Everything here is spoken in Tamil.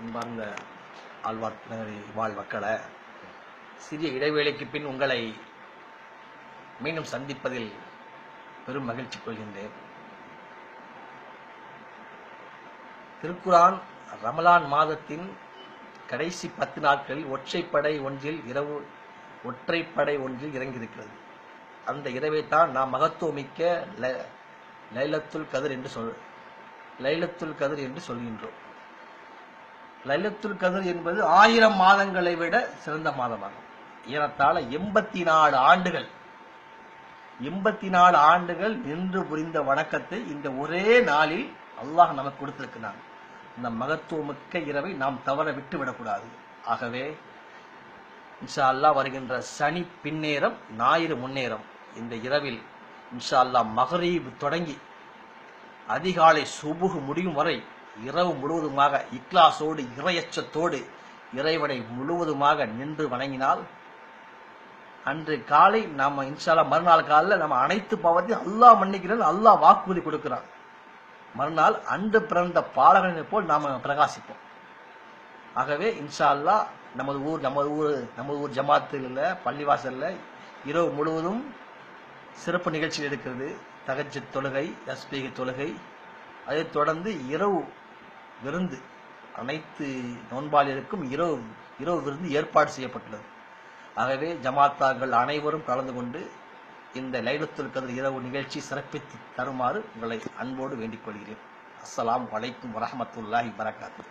அன்பார்ந்த ஆழ்வார் நகரி வாழ் மக்களை, சிறிய இடைவேளைக்கு பின் உங்களை மீண்டும் சந்திப்பதில் பெரும் மகிழ்ச்சி கொள்கின்றேன். திருக்குரான் ரமலான் மாதத்தின் கடைசி 10 நாட்களில் ஒற்றைப்படை ஒன்றில் இறங்கியிருக்கிறது. அந்த இரவைத்தான் நாம் மகத்துவமிக்க லைலத்துல் கதிர் என்று சொல்கின்றோம். லைலத்துல் கதிர் என்பது 1000 மாதங்களை விட சிறந்த மாதமாகும். ஏறத்தாழ 84 ஆண்டுகள் நின்று புரிந்த வணக்கத்தை இந்த ஒரே நாளில் அல்லாஹ் நமக்கு கொடுத்திருக்கிறான். இந்த மகத்துவமிக்க இரவை நாம் தவற விட்டுவிடக்கூடாது. ஆகவே இன்ஷா அல்லாஹ் வருகின்ற சனி பின்னேரம், ஞாயிறு முன்னேறம், இந்த இரவில் இன்ஷா அல்லாஹ் மகரீப் தொடங்கி அதிகாலை சுபுஹ் முடியும் வரை இரவு முழுவதுமாக இக்லாசோடு இறையச்சத்தோடு இறைவனை முழுவதுமாக நின்று வணங்கினால் அன்று காலை நாம் இன்ஷா அல்லாஹ் மறுநாள் காலையில் நம்ம அனைத்து பாவத்தையும் அல்லாஹ் மன்னிக்கிறான். அல்லாஹ் வாக்குறுதி கொடுக்கிறான். மறுநாள் அன்று பிறந்த பாலகனை போல் நாம் பிரகாசிப்போம். ஆகவே இன்ஷா அல்லாஹ் நமது ஊர் ஜமாத்தில் பள்ளிவாசல்ல இரவு முழுவதும் சிறப்பு நிகழ்ச்சிகள் இருக்கிறது. தஹஜ்ஜுத் தொழுகை, தஸ்பீஹ் தொழுகை, அதைத் தொடர்ந்து இரவு விருந்து, அனைத்து நோன்பாளிகளுக்கும் இரவு விருந்து ஏற்பாடு செய்யப்பட்டுள்ளது. ஆகவே ஜமாத்தார்கள் அனைவரும் கலந்து கொண்டு இந்த லைலத்துல் கத்ர் இரவு நிகழ்ச்சி சிறப்பித்து தருமாறு உங்களை அன்போடு வேண்டிக் கொள்கிறேன். அஸ்ஸலாமு அலைக்கும் வரஹ்மத்துல்லாஹி வபரகாத்துஹு.